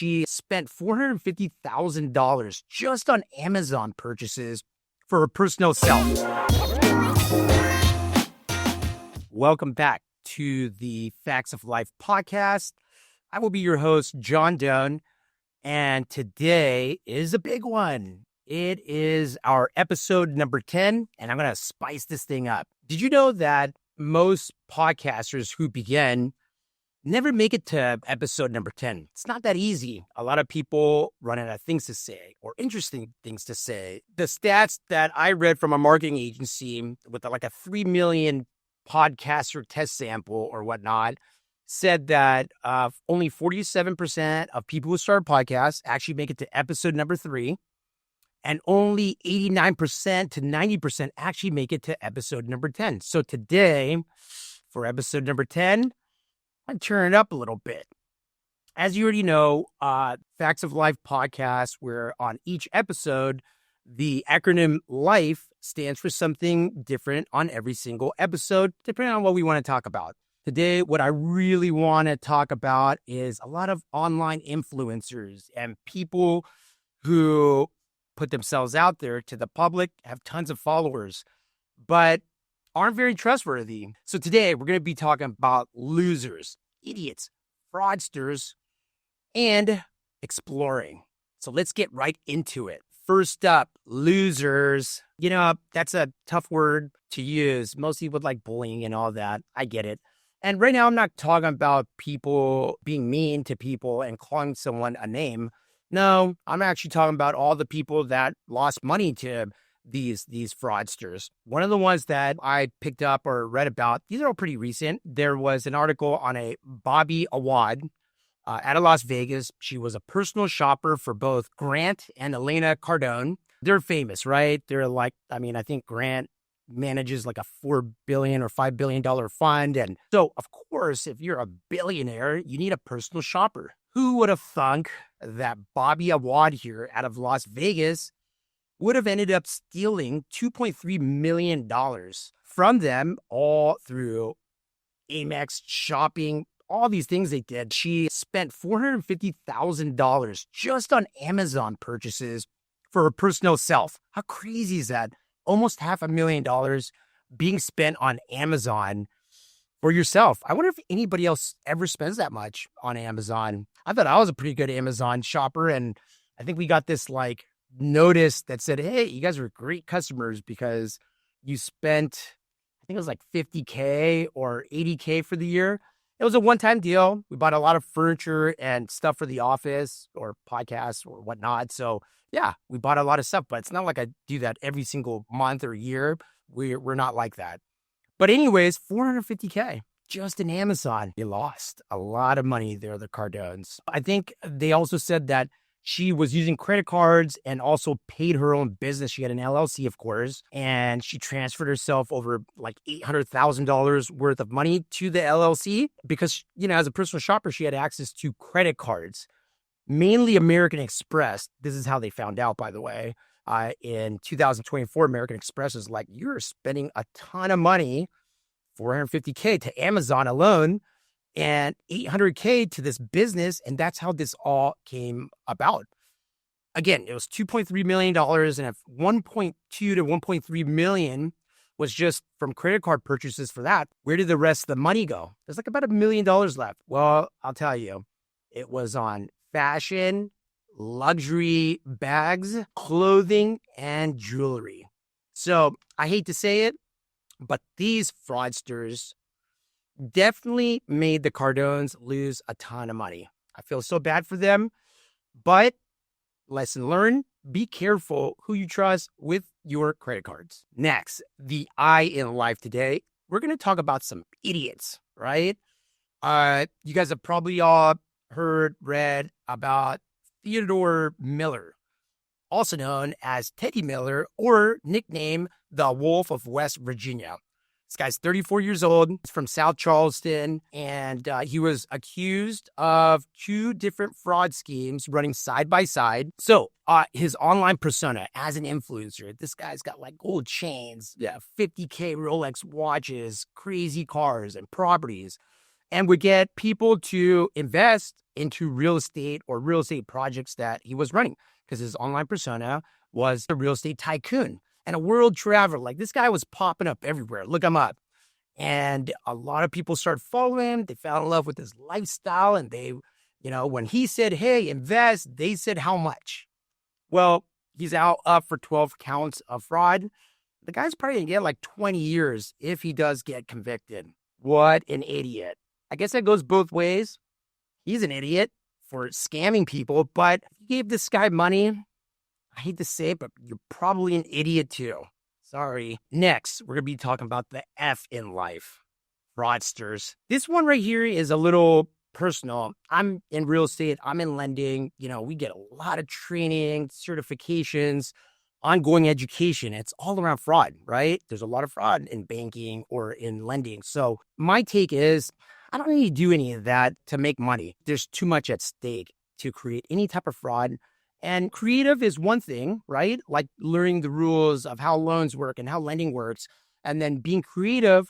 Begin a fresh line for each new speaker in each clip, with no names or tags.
She spent $450,000 just on Amazon purchases for her personal self. Welcome back to the Facts of Life podcast. I will be your host, John Doan, and today is a big one. It is our episode number 10, and I'm going to spice this thing up. Did you know that most podcasters who begin never make it to episode number 10? It's not that easy. A lot of people run out of things to say or interesting things to say. The stats that I read from a marketing agency with like a 3 million podcaster test sample or whatnot said that only 47% of people who start podcasts actually make it to episode number 3. And only 89% to 90% actually make it to episode number 10. So today, for episode number 10, I'm turning it up a little bit. As you already know, Facts of Life podcast, where on each episode, the acronym L.I.F.E stands for something different on every single episode, depending on what we want to talk about. Today, what I really want to talk about is a lot of online influencers and people who put themselves out there to the public, have tons of followers, but aren't very trustworthy. So today we're going to be talking about losers, idiots, fraudsters, and exploring. So let's get right into it. First up, losers. You know, that's a tough word to use. Most people like bullying and all that. I get it. And right now I'm not talking about people being mean to people and calling someone a name. No, I'm actually talking about all the people that lost money to these fraudsters. One of the ones that I picked up or read about, these are all pretty recent. There was an article on a Bobbi Awad out of Las Vegas. She was a personal shopper for both Grant and Elena Cardone. They're famous, right? They're like, I think Grant manages like a $4 billion or $5 billion fund. And so, of course, if you're a billionaire, you need a personal shopper. Who would have thunk that Bobbi Awad here out of Las Vegas would have ended up stealing $2.3 million from them all through Amex shopping, all these things they did. She spent $450,000 just on Amazon purchases for her personal self. How crazy is that? Almost $500,000 being spent on Amazon for yourself. I wonder if anybody else ever spends that much on Amazon. I thought I was a pretty good Amazon shopper, and I think we got this like notice that said, hey, you guys were great customers because you spent, I think it was like $50K or $80K for the year. It was a one-time deal. We bought a lot of furniture and stuff for the office or podcasts or whatnot. So yeah, we bought a lot of stuff, but it's not like I do that every single month or year. We're not like that. But anyways, $450K just in Amazon. You lost a lot of money there, the Cardones. I think they also said that she was using credit cards and also paid her own business. She had an LLC, of course, and she transferred herself over like $800,000 worth of money to the LLC because, you know, as a personal shopper, she had access to credit cards, mainly American Express. This is how they found out, by the way. In 2024, American Express is like, you're spending a ton of money, $450K to Amazon alone, and $800K to this business. And that's how this all came about. Again, it was $2.3 million. And if 1.2 to 1.3 million was just from credit card purchases for that, where did the rest of the money go? There's like about $1 million left. Well, I'll tell you, it was on fashion, luxury bags, clothing, and jewelry. So I hate to say it, but these fraudsters definitely made the Cardones lose a ton of money. I feel so bad for them, but lesson learned, be careful who you trust with your credit cards. Next, the I in life today, we're going to talk about some idiots, right? You guys have probably all read about Theodore Miller, also known as Teddy Miller, or nickname the Wolf of West Virginia. This guy's 34 years old. He's from South Charleston, and he was accused of 2 different fraud schemes running side by side. So his online persona as an influencer, this guy's got like gold chains, 50K Rolex watches, crazy cars and properties. and would get people to invest into real estate or real estate projects that he was running, because his online persona was a real estate tycoon and a world traveler. Like, this guy was popping up everywhere. Look him up. And a lot of people started following him. They fell in love with his lifestyle. And they, when he said, hey, invest, they said, how much? Well, he's out up for 12 counts of fraud. The guy's probably going to get like 20 years if he does get convicted. What an idiot. I guess that goes both ways. He's an idiot for scamming people, but if you gave this guy money, I hate to say it, but you're probably an idiot too. Sorry. Next, we're going to be talking about the F in life, fraudsters. This one right here is a little personal. I'm in real estate. I'm in lending. We get a lot of training, certifications, ongoing education. It's all around fraud, right? There's a lot of fraud in banking or in lending. So my take is, I don't need to do any of that to make money. There's too much at stake to create any type of fraud. And creative is one thing, right? Like learning the rules of how loans work and how lending works, and then being creative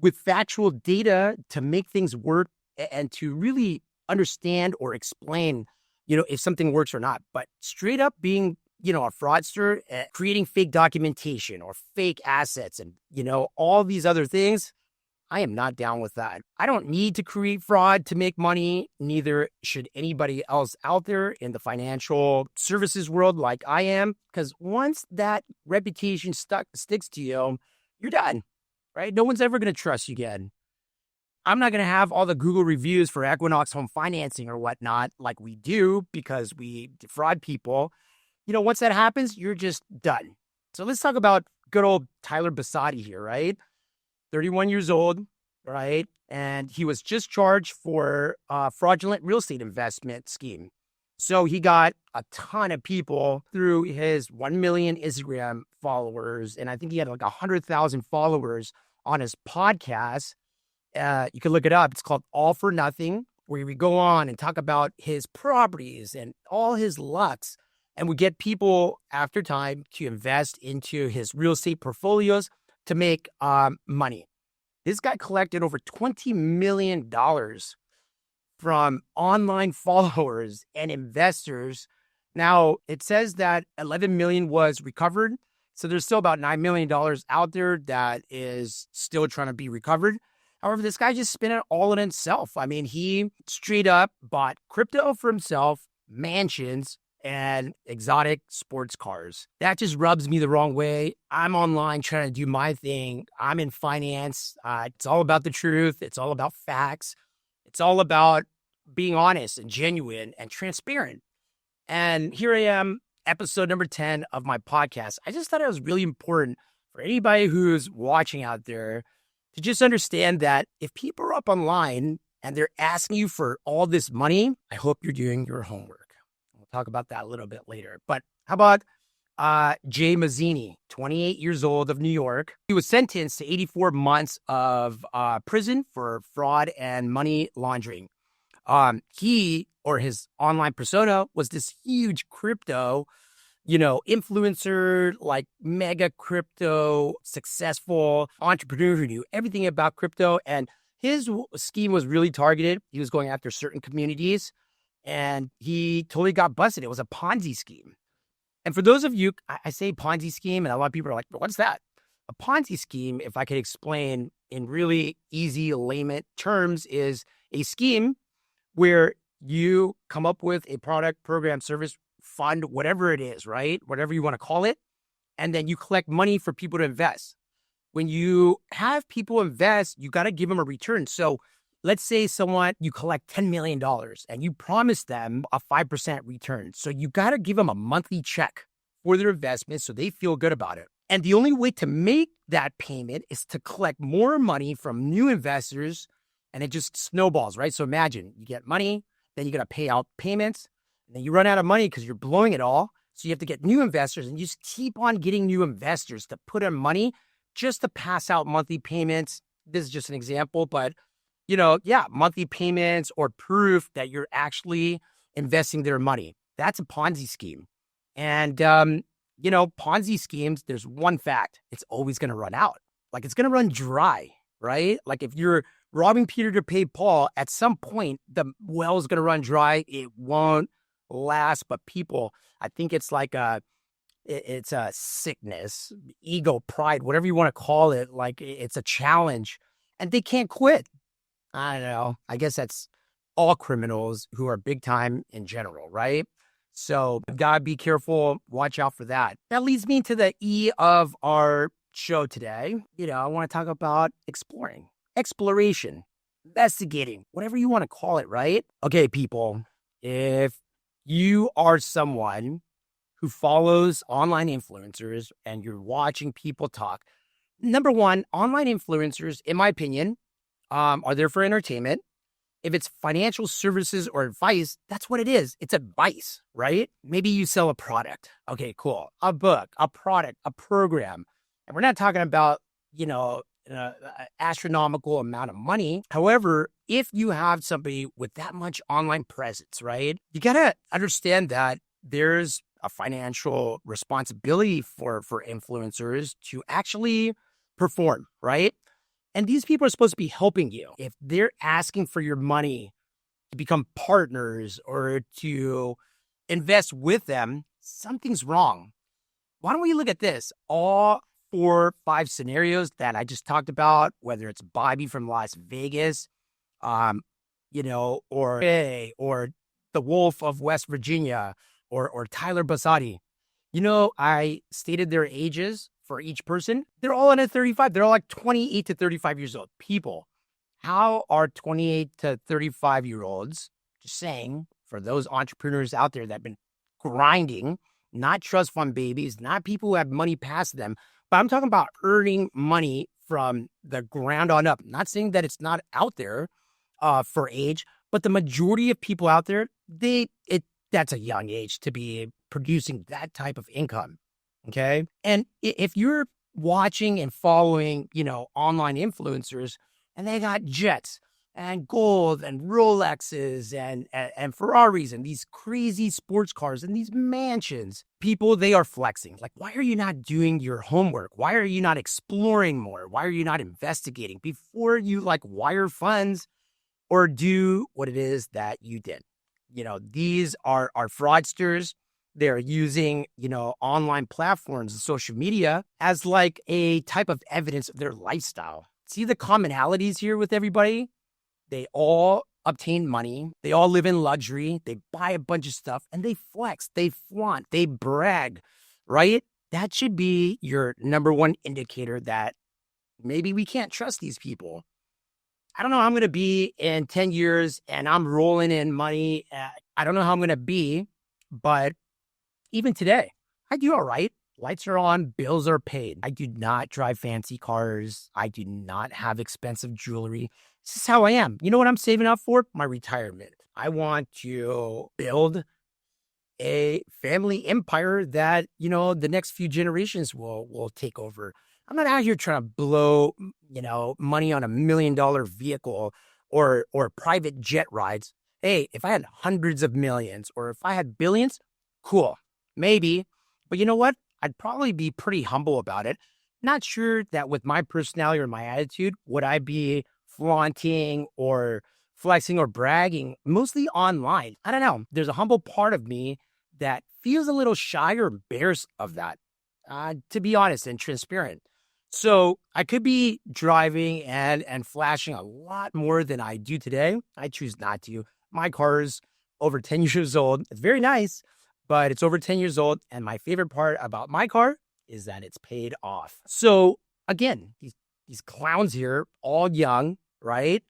with factual data to make things work and to really understand or explain, if something works or not. But straight up being, a fraudster, creating fake documentation or fake assets and, all these other things, I am not down with that. I don't need to create fraud to make money. Neither should anybody else out there in the financial services world like I am. Because once that reputation sticks to you, you're done, right? No one's ever going to trust you again. I'm not going to have all the Google reviews for Equinox home financing or whatnot like we do because we defraud people. Once that happens, you're just done. So let's talk about good old Tyler Bossetti here, right? 31 years old, right? And he was just charged for a fraudulent real estate investment scheme. So he got a ton of people through his 1 million Instagram followers. And I think he had like 100,000 followers on his podcast. You can look it up. It's called All for Nothing, where we go on and talk about his properties and all his lucks. And we get people after time to invest into his real estate portfolios to make money. This guy collected over $20 million from online followers and investors. Now, it says that $11 million was recovered. So there's still about $9 million out there that is still trying to be recovered. However, this guy just spent it all on himself. I mean, he straight up bought crypto for himself, mansions, and exotic sports cars. That just rubs me the wrong way. I'm online trying to do my thing. I'm in finance. It's all about the truth. It's all about facts. It's all about being honest and genuine and transparent. And here I am, episode number 10 of my podcast. I just thought it was really important for anybody who's watching out there to just understand that if people are up online and they're asking you for all this money, I hope you're doing your homework. We'll talk about that a little bit later. But how about Jay Mazini, 28 years old of New York? He was sentenced to 84 months of prison for fraud and money laundering. He, or his online persona, was this huge crypto, influencer, like mega crypto, successful entrepreneur who knew everything about crypto. And his scheme was really targeted. He was going after certain communities. And he totally got busted. It was a Ponzi scheme. And for those of you, I say Ponzi scheme, and a lot of people are like, what's that? A Ponzi scheme, if I could explain in really easy layman terms, is a scheme where you come up with a product, program, service, fund, whatever it is, right? Whatever you want to call it. And then you collect money for people to invest. When you have people invest, you got to give them a return. So let's say you collect $10 million and you promise them a 5% return. So you got to give them a monthly check for their investment so they feel good about it. And the only way to make that payment is to collect more money from new investors, and it just snowballs, right? So imagine you get money, then you got to pay out payments, and then you run out of money because you're blowing it all. So you have to get new investors, and you just keep on getting new investors to put in money just to pass out monthly payments. This is just an example, but monthly payments or proof that you're actually investing their money. That's a Ponzi scheme. And, Ponzi schemes, there's one fact. It's always going to run out. Like, it's going to run dry, right? Like, if you're robbing Peter to pay Paul, at some point, the well is going to run dry. It won't last. But people, I think it's like it's a sickness, ego, pride, whatever you want to call it. Like it's a challenge and they can't quit. I don't know. I guess that's all criminals who are big time in general, right? So gotta be careful. Watch out for that. That leads me to the E of our show today. I want to talk about exploration, investigating, whatever you want to call it, right? Okay, people, if you are someone who follows online influencers and you're watching people talk, number one, online influencers, in my opinion, are there for entertainment. If it's financial services or advice, that's what it is. It's advice, right? Maybe you sell a product. Okay, cool. A book, a product, a program. And we're not talking about, an astronomical amount of money. However, if you have somebody with that much online presence, right, you got to understand that there's a financial responsibility for influencers to actually perform, right? And these people are supposed to be helping you. If they're asking for your money to become partners or to invest with them, something's wrong. Why don't we look at this? All 4, 5 scenarios that I just talked about, whether it's Bobbi from Las Vegas, or the Wolf of West Virginia, or Tyler Bossetti. I stated their ages for each person. They're all under 35. They're all like 28 to 35 years old. People, how are 28 to 35-year-olds, just saying, for those entrepreneurs out there that have been grinding, not trust fund babies, not people who have money past them, but I'm talking about earning money from the ground on up. I'm not saying that it's not out there for age, but the majority of people out there, that's a young age to be producing that type of income. Okay. And if you're watching and following, online influencers and they got jets and gold and Rolexes and Ferraris and these crazy sports cars and these mansions, people, they are flexing. Like, why are you not doing your homework? Why are you not exploring more? Why are you not investigating before you wire funds or do what it is that you did? These are fraudsters. They're using, online platforms and social media as like a type of evidence of their lifestyle. See the commonalities here with everybody? They all obtain money. They all live in luxury. They buy a bunch of stuff and they flex, they flaunt, they brag, right? That should be your number one indicator that maybe we can't trust these people. I don't know how I'm going to be in 10 years and I'm rolling in money. I don't know how I'm going to be, but even today, I do all right. Lights are on, bills are paid. I do not drive fancy cars. I do not have expensive jewelry. This is how I am. You know what I'm saving up for? My retirement. I want to build a family empire that, the next few generations will take over. I'm not out here trying to blow, money on $1 million vehicle or private jet rides. Hey, if I had hundreds of millions or if I had billions, cool, maybe. But you know what? I'd probably be pretty humble about it. Not sure that with my personality or my attitude, would I be flaunting or flexing or bragging, mostly online. I don't know. There's a humble part of me that feels a little shy or embarrassed of that, to be honest and transparent. So I could be driving and flashing a lot more than I do today. I choose not to. My car is over 10 years old. It's very nice, but it's over 10 years old. And my favorite part about my car is that it's paid off. So again, these clowns here, all young, right?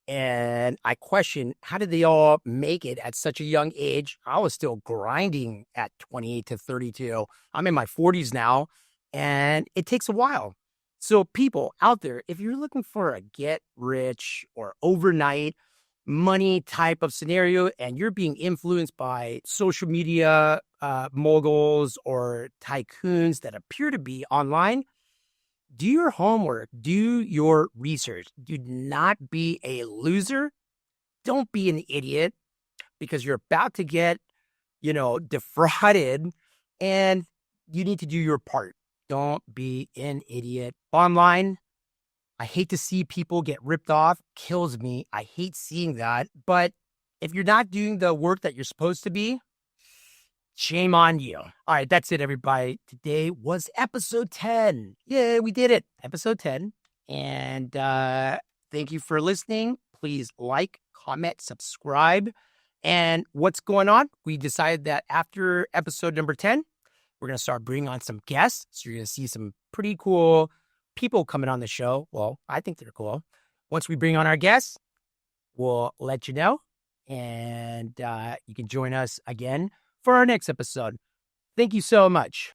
And I question, how did they all make it at such a young age? I was still grinding at 28 to 32. I'm in my 40s now, and it takes a while. So people out there, if you're looking for a get rich or overnight money type of scenario, and you're being influenced by social media moguls or tycoons that appear to be online, do your homework, do your research. Do not be a loser. Don't be an idiot because you're about to get, defrauded and you need to do your part. Don't be an idiot. Bottom line, I hate to see people get ripped off. Kills me. I hate seeing that. But if you're not doing the work that you're supposed to be, shame on you. All right, that's it, everybody. Today was episode 10. Yeah, we did it. Episode 10. And thank you for listening. Please like, comment, subscribe. And what's going on? We decided that after episode number 10, we're going to start bringing on some guests. So you're going to see some pretty cool people coming on the show. Well, I think they're cool. Once we bring on our guests, we'll let you know. And you can join us again for our next episode. Thank you so much.